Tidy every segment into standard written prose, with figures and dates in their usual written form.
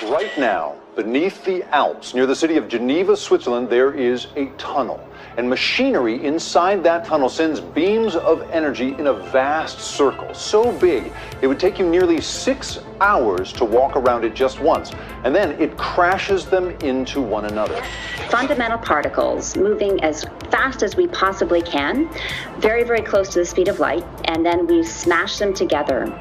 Right now, beneath the Alps, near the city of Geneva, Switzerland, there is a tunnel. And machinery inside that tunnel sends beams of energy in a vast circle, so big it would take you nearly 6 hours to walk around it just once. And then it crashes them into one another. Fundamental particles moving as fast as we possibly can, very, very close to the speed of light, and then we smash them together.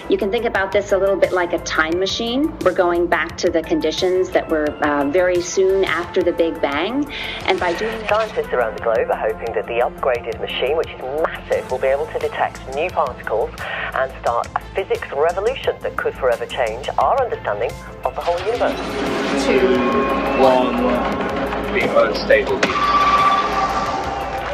You can think about this a little bit like a time machine. We're going back to the conditions that were very soon after the Big Bang, and by doing that, scientists around the globe are hoping that the upgraded machine, which is massive, will be able to detect new particles and start a physics revolution that could forever change our understanding of the whole universe. 2, 1. Stable.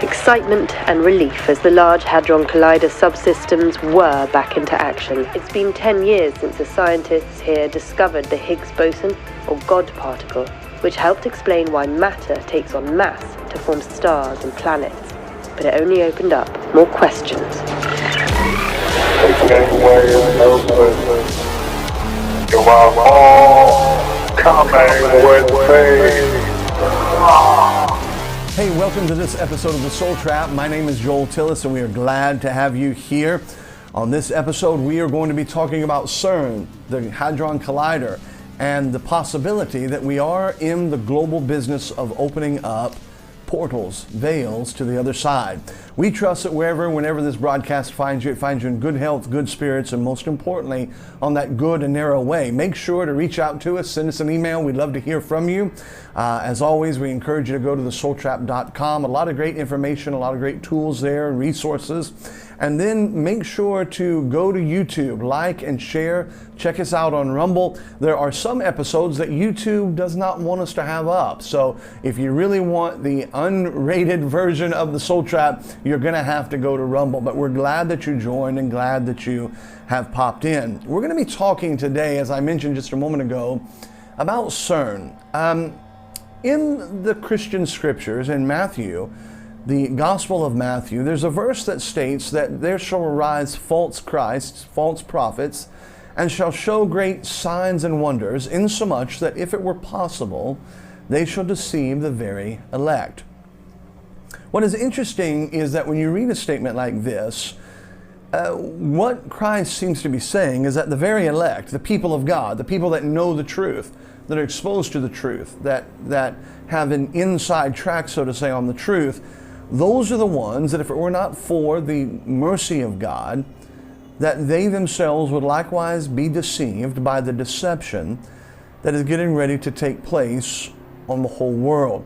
Excitement and relief as the Large Hadron Collider subsystems whir back into action. It's been 10 years since the scientists here discovered the Higgs boson, or God particle, which helped explain why matter takes on mass to form stars and planets. But it only opened up more questions. You are all coming with me. Hey, welcome to this episode of The Soul Trap. My name is Joel Tillis, and we are glad to have you here. On this episode, we are going to be talking about CERN, the Hadron Collider, and the possibility that we are in the global business of opening up portals, veils to the other side. We trust that whenever this broadcast finds you, it finds you in good health, good spirits, and most importantly, on that good and narrow way. Make sure to reach out to us, send us an email. We'd love to hear from you. As always, we encourage you to go to thesoultrap.com. A lot of great information, a lot of great tools there, resources. And then make sure to go to YouTube, like and share. Check us out on Rumble. There are some episodes that YouTube does not want us to have up. So if you really want the unrated version of The Soul Trap, you're going to have to go to Rumble. But we're glad that you joined and glad that you have popped in. We're going to be talking today, as I mentioned just a moment ago, about CERN. In the Christian scriptures, in Matthew, the Gospel of Matthew, there's a verse that states that there shall arise false Christs, false prophets, and shall show great signs and wonders, insomuch that if it were possible, they shall deceive the very elect. What is interesting is that when you read a statement like this, what Christ seems to be saying is that the very elect, the people of God, the people that know the truth, that are exposed to the truth, that have an inside track, so to say, on the truth, those are the ones that if it were not for the mercy of God, that they themselves would likewise be deceived by the deception that is getting ready to take place on the whole world.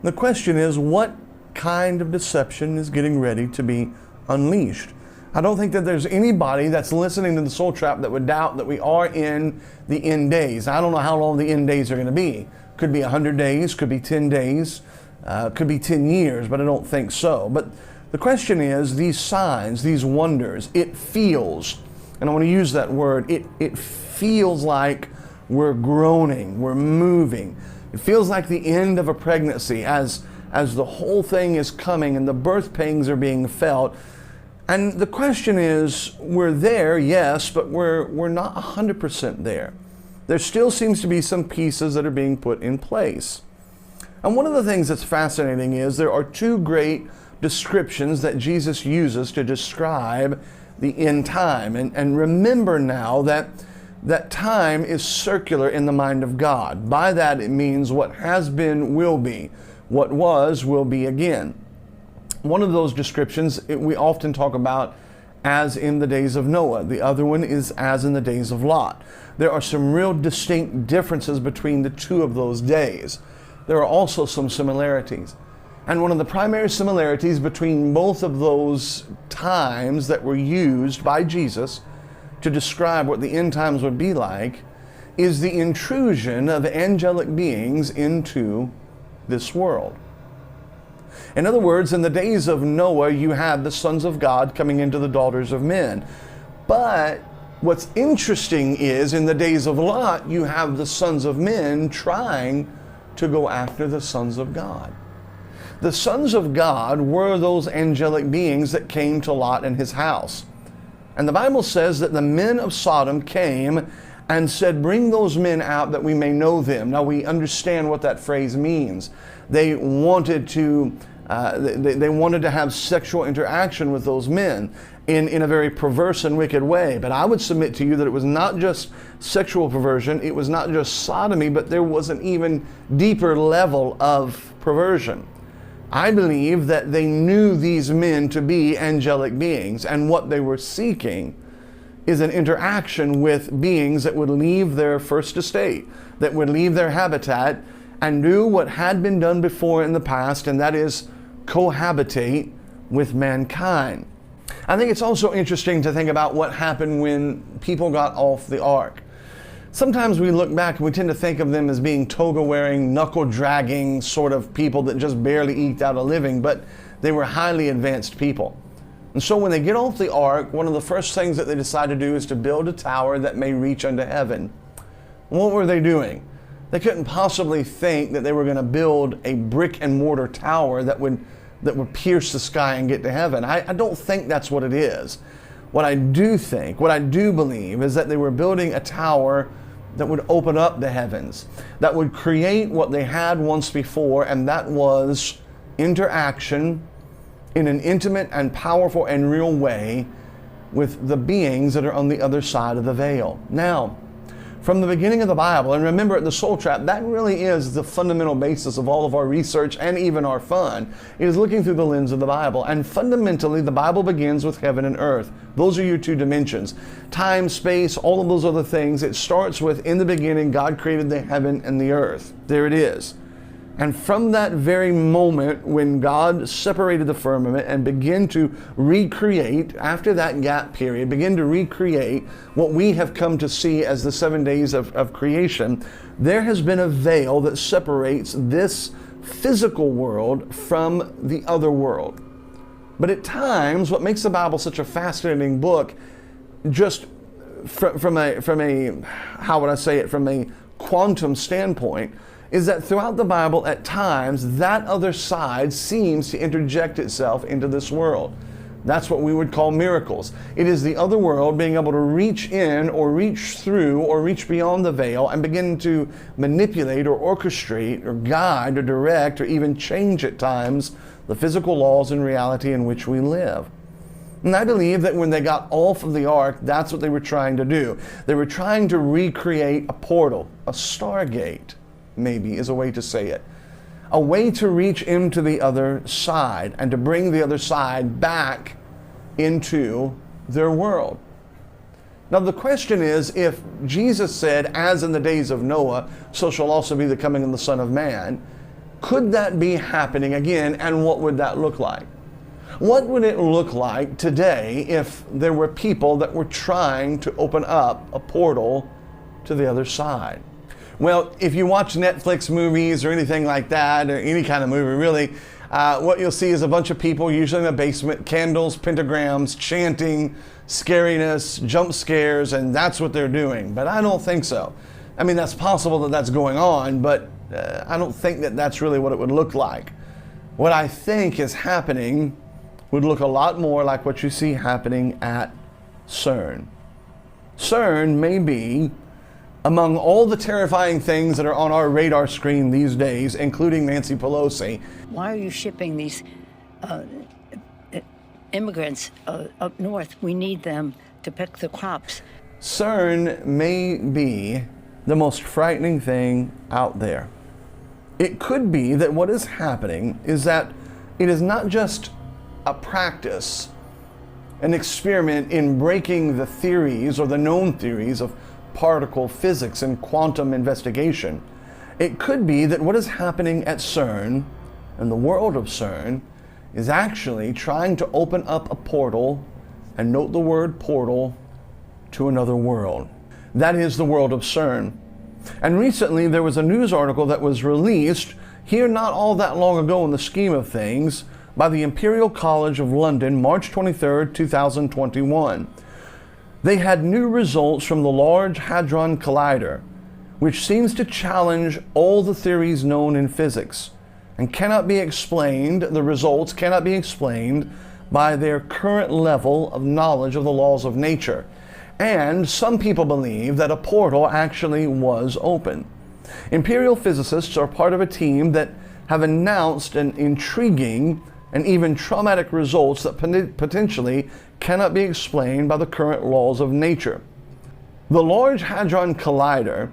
The question is, what kind of deception is getting ready to be unleashed? I don't think that there's anybody that's listening to the Soul Trap that would doubt that we are in the end days. I don't know how long the end days are going to be. Could be 100 days, could be 10 days, could be 10 years, but I don't think so. But the question is, these signs, these wonders, it feels, and I want to use that word, it feels like we're groaning, we're moving. It feels like the end of a pregnancy as the whole thing is coming and the birth pangs are being felt. And the question is, we're there, yes, but we're not 100% there. There still seems to be some pieces that are being put in place. And one of the things that's fascinating is there are two great descriptions that Jesus uses to describe the end time. And remember now that time is circular in the mind of God. By that it means what has been will be, what was will be again. One of those descriptions we often talk about as in the days of Noah. The other one is as in the days of Lot. There are some real distinct differences between the two of those days. There are also some similarities. And one of the primary similarities between both of those times that were used by Jesus to describe what the end times would be like is the intrusion of angelic beings into this world. In other words, in the days of Noah, you had the sons of God coming into the daughters of men. But what's interesting is in the days of Lot, you have the sons of men trying to go after the sons of God. The sons of God were those angelic beings that came to Lot and his house. And the Bible says that the men of Sodom came and said, bring those men out that we may know them. Now we understand what that phrase means. They wanted to they wanted to have sexual interaction with those men in a very perverse and wicked way. But I would submit to you that it was not just sexual perversion, it was not just sodomy, but there was an even deeper level of perversion. I believe that they knew these men to be angelic beings, and what they were seeking is an interaction with beings that would leave their first estate, that would leave their habitat and do what had been done before in the past, and that is cohabitate with mankind. I think it's also interesting to think about what happened when people got off the ark. Sometimes we look back and we tend to think of them as being toga-wearing, knuckle-dragging sort of people that just barely eked out a living, but they were highly advanced people. And so when they get off the ark, one of the first things that they decide to do is to build a tower that may reach unto heaven. What were they doing? They couldn't possibly think that they were going to build a brick and mortar tower that would pierce the sky and get to heaven. I don't think that's what it is. What I do believe is that they were building a tower that would open up the heavens, that would create what they had once before, and that was interaction in an intimate and powerful and real way with the beings that are on the other side of the veil. Now, from the beginning of the Bible, and remember at the Soul Trap, that really is the fundamental basis of all of our research and even our fun, is looking through the lens of the Bible. And fundamentally, the Bible begins with heaven and earth. Those are your two dimensions. Time, space, all of those other things. It starts with, in the beginning, God created the heaven and the earth. There it is. And from that very moment when God separated the firmament and began to recreate, after that gap period, begin to recreate what we have come to see as the 7 days of creation, there has been a veil that separates this physical world from the other world. But at times, what makes the Bible such a fascinating book, just from a quantum standpoint, is that throughout the Bible, at times, that other side seems to interject itself into this world. That's what we would call miracles. It is the other world being able to reach in or reach through or reach beyond the veil and begin to manipulate or orchestrate or guide or direct or even change at times the physical laws and reality in which we live. And I believe that when they got off of the ark, that's what they were trying to do. They were trying to recreate a portal, a stargate, maybe is a way to say it. A way to reach into the other side and to bring the other side back into their world. Now the question is, if Jesus said, as in the days of Noah, so shall also be the coming of the Son of Man, could that be happening again, and what would that look like? What would it look like today if there were people that were trying to open up a portal to the other side? Well, if you watch Netflix movies or anything like that, or any kind of movie really, what you'll see is a bunch of people, usually in a basement, candles, pentagrams, chanting, scariness, jump scares, and that's what they're doing. But I don't think so. I mean, that's possible that that's going on, but I don't think that that's really what it would look like. What I think is happening would look a lot more like what you see happening at CERN. CERN may be, among all the terrifying things that are on our radar screen these days, including Nancy Pelosi. Why are you shipping these immigrants up north? We need them to pick the crops. CERN may be the most frightening thing out there. It could be that what is happening is that it is not just a practice, an experiment in breaking the theories or the known theories of particle physics and quantum investigation. It could be that what is happening at CERN and the world of CERN is actually trying to open up a portal, and note the word portal, to another world. That is the world of CERN. And recently there was a news article that was released here not all that long ago in the scheme of things by the Imperial College of London, March 23rd, 2021. They had new results from the Large Hadron Collider, which seems to challenge all the theories known in physics and cannot be explained, the results cannot be explained by their current level of knowledge of the laws of nature. And some people believe that a portal actually was open. Imperial physicists are part of a team that have announced an intriguing and even traumatic results that potentially cannot be explained by the current laws of nature. The Large Hadron Collider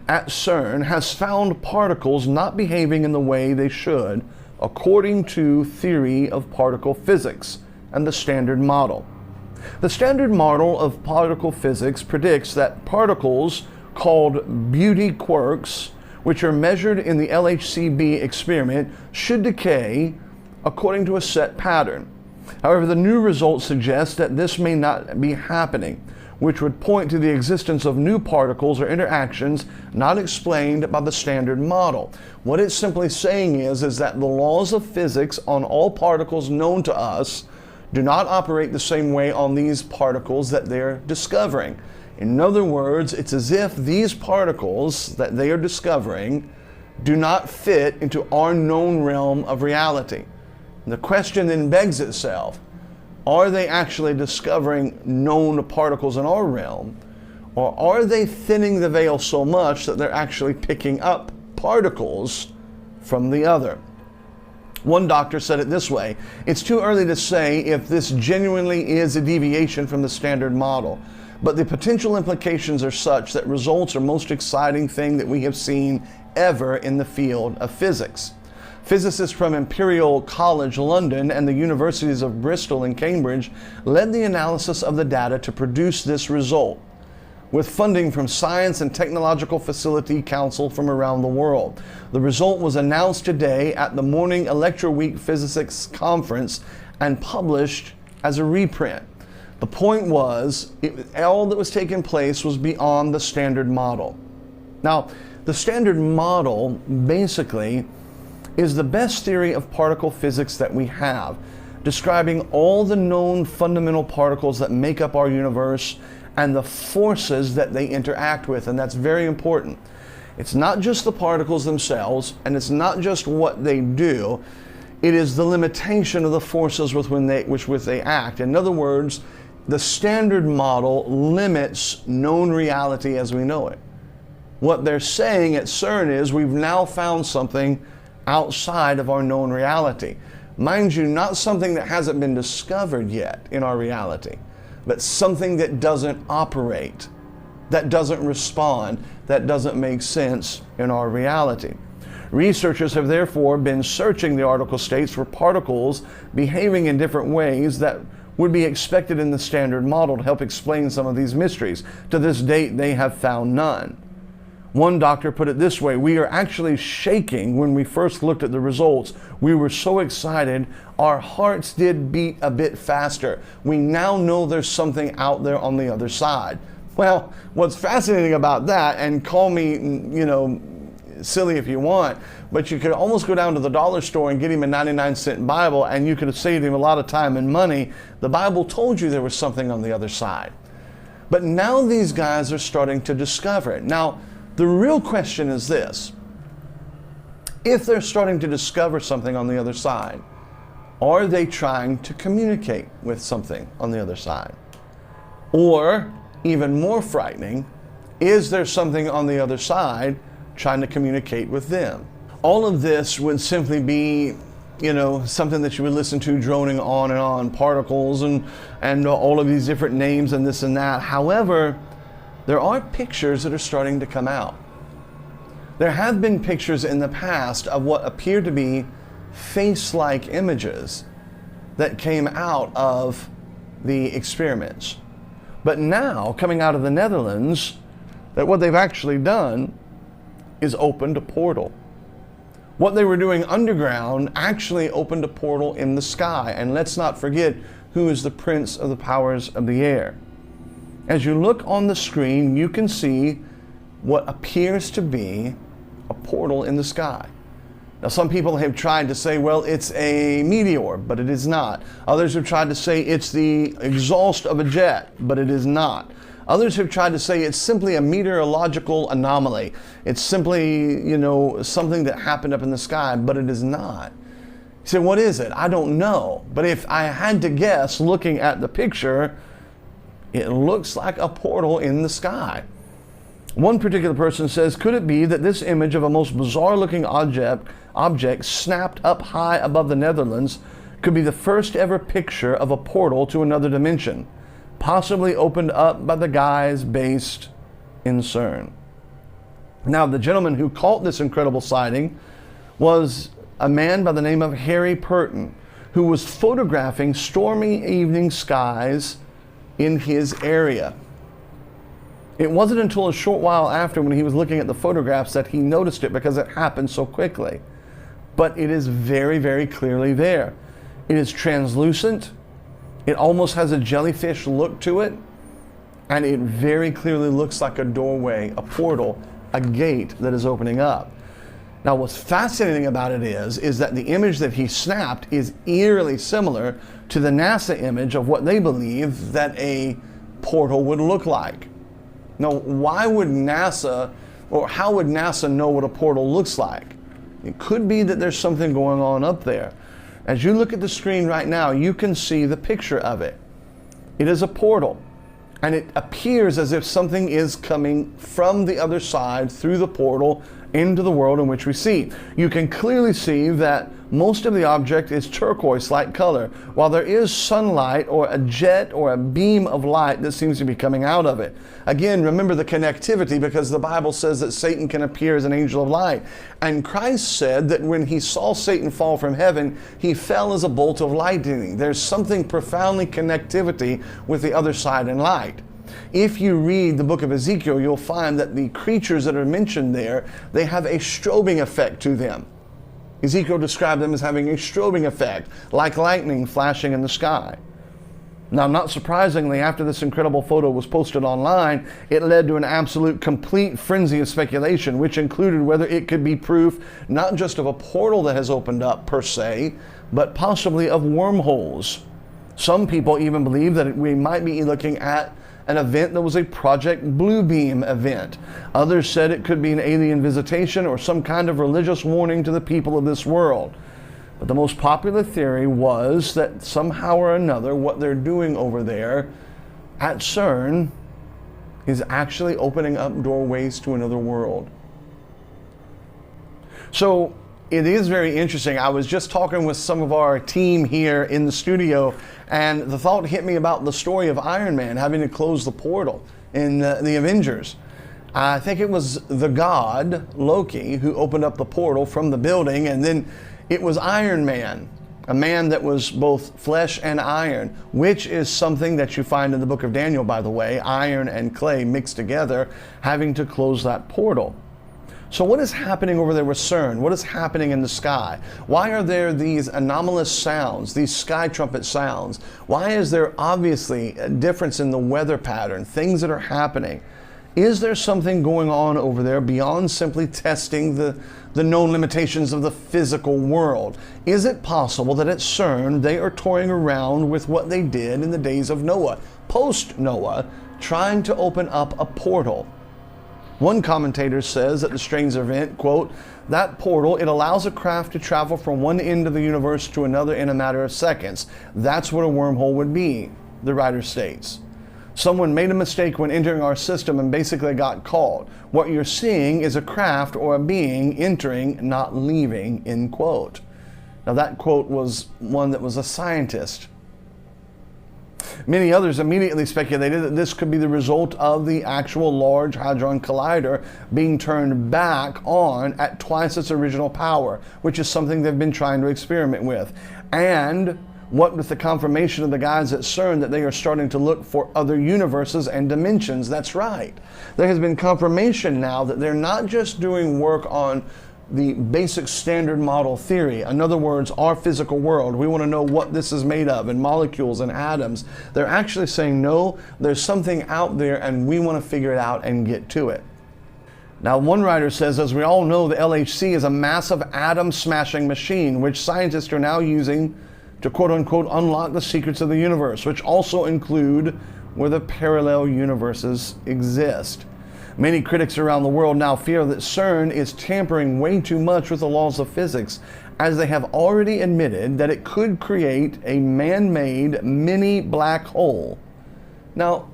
at CERN has found particles not behaving in the way they should, according to theory of particle physics and the Standard Model. The Standard Model of particle physics predicts that particles called beauty quarks, which are measured in the LHCb experiment, should decay according to a set pattern. However, the new results suggest that this may not be happening, which would point to the existence of new particles or interactions not explained by the Standard Model. What it's simply saying is that the laws of physics on all particles known to us do not operate the same way on these particles that they're discovering. In other words, it's as if these particles that they are discovering do not fit into our known realm of reality. The question then begs itself, are they actually discovering known particles in our realm, or are they thinning the veil so much that they're actually picking up particles from the other? One doctor said it this way: it's too early to say if this genuinely is a deviation from the Standard Model, but the potential implications are such that results are most exciting thing that we have seen ever in the field of physics. Physicists from Imperial College London and the universities of Bristol and Cambridge led the analysis of the data to produce this result, with funding from Science and Technological Facility Council from around the world. The result was announced today at the Morning Electroweek Physics Conference and published as a reprint. The point was, all that was taking place was beyond the Standard Model. Now, the Standard Model basically is the best theory of particle physics that we have, describing all the known fundamental particles that make up our universe and the forces that they interact with, and that's very important. It's not just the particles themselves, and it's not just what they do, it is the limitation of the forces with which they act. In other words, the Standard Model limits known reality as we know it. What they're saying at CERN is we've now found something outside of our known reality. Mind you, not something that hasn't been discovered yet in our reality, but something that doesn't operate, that doesn't respond, that doesn't make sense in our reality. Researchers have therefore been searching, the article states, for particles behaving in different ways that would be expected in the Standard Model to help explain some of these mysteries. To this date, they have found none. One doctor put it this way: we are actually shaking when we first looked at the results. We were so excited, our hearts did beat a bit faster. We now know there's something out there on the other side. Well, what's fascinating about that, and call me, silly if you want, but you could almost go down to the dollar store and get him a 99-cent Bible, and you could have saved him a lot of time and money. The Bible told you there was something on the other side. But now these guys are starting to discover it. Now, the real question is this: if they're starting to discover something on the other side, are they trying to communicate with something on the other side? Or, even more frightening, is there something on the other side trying to communicate with them? All of this would simply be, something that you would listen to droning on, particles and all of these different names and this and that. However, there are pictures that are starting to come out. There have been pictures in the past of what appear to be face-like images that came out of the experiments. But now, coming out of the Netherlands, that what they've actually done is opened a portal. What they were doing underground actually opened a portal in the sky. And let's not forget who is the prince of the powers of the air. As you look on the screen, you can see what appears to be a portal in the sky. Now, some people have tried to say, well, it's a meteor, but it is not. Others have tried to say it's the exhaust of a jet, but it is not. Others have tried to say it's simply a meteorological anomaly. It's simply, something that happened up in the sky, but it is not. You say, what is it? I don't know. But if I had to guess, looking at the picture, It looks like a portal in the sky. One particular person says, could it be that this image of a most bizarre looking object snapped up high above the Netherlands could be the first ever picture of a portal to another dimension, possibly opened up by the guys based in CERN? Now, the gentleman who caught this incredible sighting was a man by the name of Harry Purton, who was photographing stormy evening skies in his area. It wasn't until a short while after, when he was looking at the photographs, that he noticed it, because it happened so quickly. But it is very, very clearly there. It is translucent. It almost has a jellyfish look to it. And it very clearly looks like a doorway, a portal, a gate that is opening up. Now, what's fascinating about it is that the image that he snapped is eerily similar to the NASA image of what they believe that a portal would look like. Now, why would NASA, or how would NASA know what a portal looks like? It could be that there's something going on up there. As you look at the screen right now, you can see the picture of it. It is a portal, and it appears as if something is coming from the other side through the portal into the world in which we see. You can clearly see that most of the object is turquoise-like color, while there is sunlight or a jet or a beam of light that seems to be coming out of it. Again, remember the connectivity, because the Bible says that Satan can appear as an angel of light. And Christ said that when he saw Satan fall from heaven, he fell as a bolt of lightning. There's something profoundly connectivity with the other side in light. If you read the book of Ezekiel, you'll find that the creatures that are mentioned there, they have a strobing effect to them. Ezekiel described them as having a strobing effect, like lightning flashing in the sky. Now, not surprisingly, after this incredible photo was posted online, it led to an absolute complete frenzy of speculation, which included whether it could be proof not just of a portal that has opened up per se, but possibly of wormholes. Some people even believe that we might be looking at an event that was a Project Bluebeam event. Others said it could be an alien visitation or some kind of religious warning to the people of this world. But the most popular theory was that somehow or another what they're doing over there at CERN is actually opening up doorways to another world. So it is very interesting. I was just talking with some of our team here in the studio, and the thought hit me about the story of Iron Man having to close the portal in the Avengers. I think it was the god Loki who opened up the portal from the building, and then it was Iron Man, a man that was both flesh and iron, which is something that you find in the book of Daniel, by the way, iron and clay mixed together, having to close that portal. So what is happening over there with CERN? What is happening in the sky? Why are there these anomalous sounds, these sky trumpet sounds? Why is there obviously a difference in the weather pattern, things that are happening? Is there something going on over there beyond simply testing the known limitations of the physical world? Is it possible that at CERN they are toying around with what they did in the days of Noah, post-Noah, trying to open up a portal? One commentator says that the strange event, quote, that portal, it allows a craft to travel from one end of the universe to another in a matter of seconds. That's what a wormhole would be, the writer states. Someone made a mistake when entering our system and basically got caught. What you're seeing is a craft or a being entering, not leaving, end quote. Now that quote was one that was a scientist. Many others immediately speculated that this could be the result of the actual Large Hadron Collider being turned back on at twice its original power, which is something they've been trying to experiment with. And what with the confirmation of the guys at CERN that they are starting to look for other universes and dimensions. That's right. There has been confirmation now that they're not just doing work on the basic standard model theory. In other words, our physical world. We want to know what this is made of, and molecules and atoms. They're actually saying, no, there's something out there and we want to figure it out and get to it. Now, one writer says, as we all know, the LHC is a massive atom-smashing machine, which scientists are now using to quote-unquote unlock the secrets of the universe, which also include where the parallel universes exist. Many critics around the world now fear that CERN is tampering way too much with the laws of physics, as they have already admitted that it could create a man-made mini black hole. Now,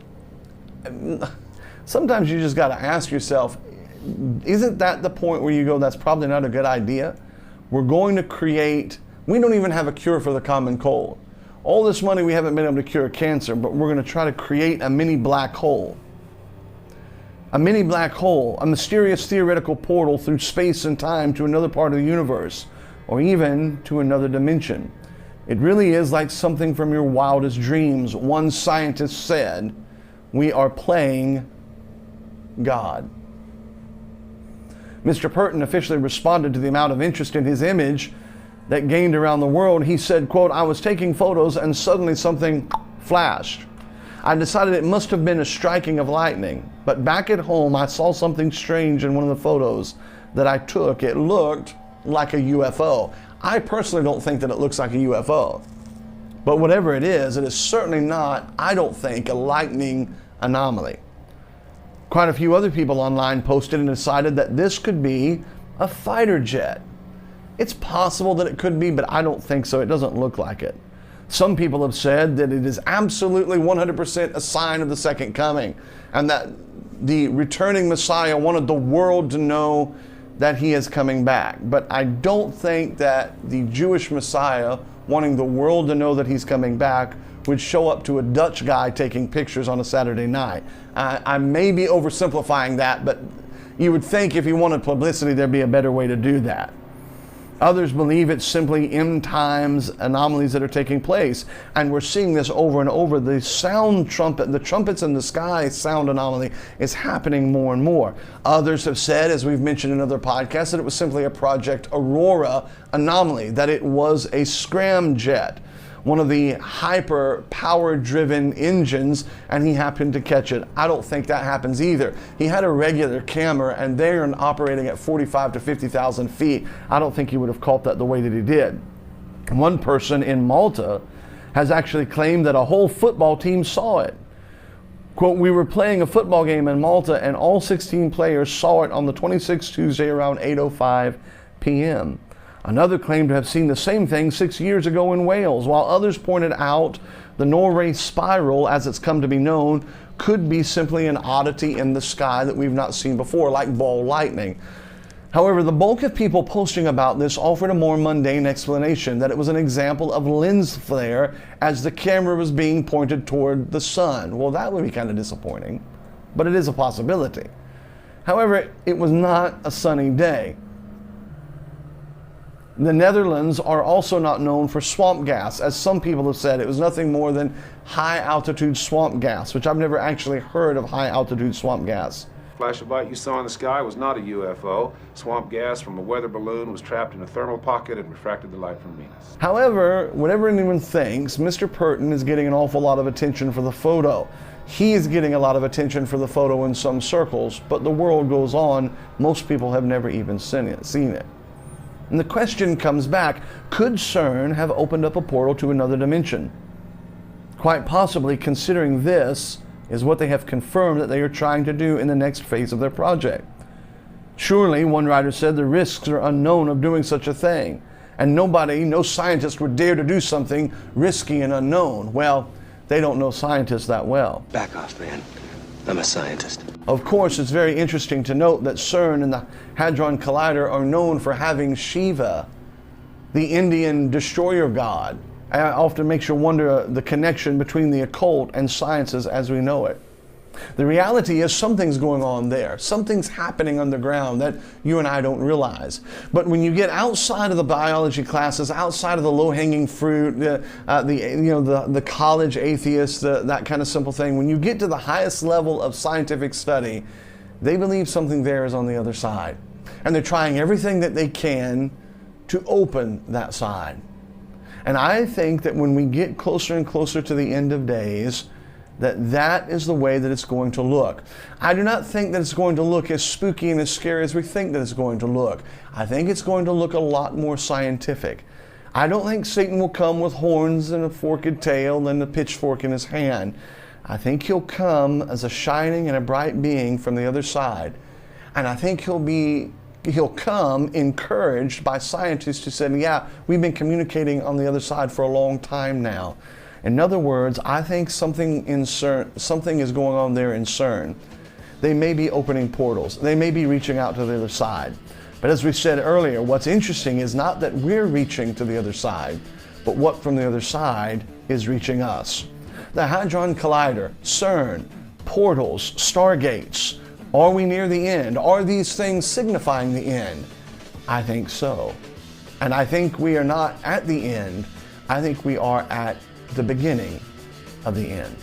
sometimes you just got to ask yourself, isn't that the point where you go, that's probably not a good idea? We're going to create, we don't even have a cure for the common cold. All this money, we haven't been able to cure cancer, but we're going to try to create a mini black hole. A mini black hole, a mysterious theoretical portal through space and time to another part of the universe, or even to another dimension. It really is like something from your wildest dreams. One scientist said, we are playing God. Mr. Purton officially responded to the amount of interest in his image that gained around the world. He said, quote, I was taking photos and suddenly something flashed. I decided it must have been a striking of lightning. But back at home, I saw something strange in one of the photos that I took. It looked like a UFO. I personally don't think that it looks like a UFO. But whatever it is certainly not, I don't think, a lightning anomaly. Quite a few other people online posted and decided that this could be a fighter jet. It's possible that it could be, but I don't think so. It doesn't look like it. Some people have said that it is absolutely 100% a sign of the second coming, and that the returning Messiah wanted the world to know that he is coming back. But I don't think that the Jewish Messiah wanting the world to know that he's coming back would show up to a Dutch guy taking pictures on a Saturday night. I may be oversimplifying that, but you would think if he wanted publicity, there'd be a better way to do that. Others believe it's simply end times anomalies that are taking place. And we're seeing this over and over. The sound trumpet, the trumpets in the sky sound anomaly is happening more and more. Others have said, as we've mentioned in other podcasts, that it was simply a Project Aurora anomaly, that it was a scramjet, one of the hyper power driven engines, and he happened to catch it. I don't think that happens either. He had a regular camera and they're operating at 45 to 50,000 feet. I don't think he would have caught that the way that he did. One person in Malta has actually claimed that a whole football team saw it. Quote, we were playing a football game in Malta and all 16 players saw it on the 26th Tuesday around 8:05 p.m. Another claimed to have seen the same thing 6 years ago in Wales, while others pointed out the Norway spiral, as it's come to be known, could be simply an oddity in the sky that we've not seen before, like ball lightning. However, the bulk of people posting about this offered a more mundane explanation, that it was an example of lens flare as the camera was being pointed toward the sun. Well, that would be kind of disappointing, but it is a possibility. However, it was not a sunny day. The Netherlands are also not known for swamp gas. As some people have said, it was nothing more than high altitude swamp gas, which I've never actually heard of high altitude swamp gas. Flash of light you saw in the sky was not a UFO. Swamp gas from a weather balloon was trapped in a thermal pocket and refracted the light from Venus. However, whatever anyone thinks, Mr. Purton is getting an awful lot of attention for the photo. He is getting a lot of attention for the photo in some circles, but the world goes on. Most people have never even seen it. And the question comes back, could CERN have opened up a portal to another dimension? Quite possibly, considering this is what they have confirmed that they are trying to do in the next phase of their project. Surely, one writer said, the risks are unknown of doing such a thing, and no scientist would dare to do something risky and unknown. Well, they don't know scientists that well. Back off, man. I'm a scientist. Of course, it's very interesting to note that CERN and the Hadron Collider are known for having Shiva, the Indian destroyer god. It often makes you wonder the connection between the occult and sciences as we know it. The reality is something's going on there. Something's happening underground that you and I don't realize. But when you get outside of the biology classes, outside of the low-hanging fruit, the college atheists, that kind of simple thing, when you get to the highest level of scientific study, they believe something there is on the other side. And they're trying everything that they can to open that side. And I think that when we get closer and closer to the end of days, that is the way that it's going to look. I do not think that it's going to look as spooky and as scary as we think that it's going to look. I think it's going to look a lot more scientific. I don't think Satan will come with horns and a forked tail and a pitchfork in his hand. I think he'll come as a shining and a bright being from the other side. And I think he'll come encouraged by scientists who said, yeah, we've been communicating on the other side for a long time now. In other words, I think something is going on there in CERN. They may be opening portals. They may be reaching out to the other side. But as we said earlier, what's interesting is not that we're reaching to the other side, but what from the other side is reaching us. The Hadron Collider, CERN, portals, stargates. Are we near the end? Are these things signifying the end? I think so. And I think we are not at the end. I think we are at the beginning of the end.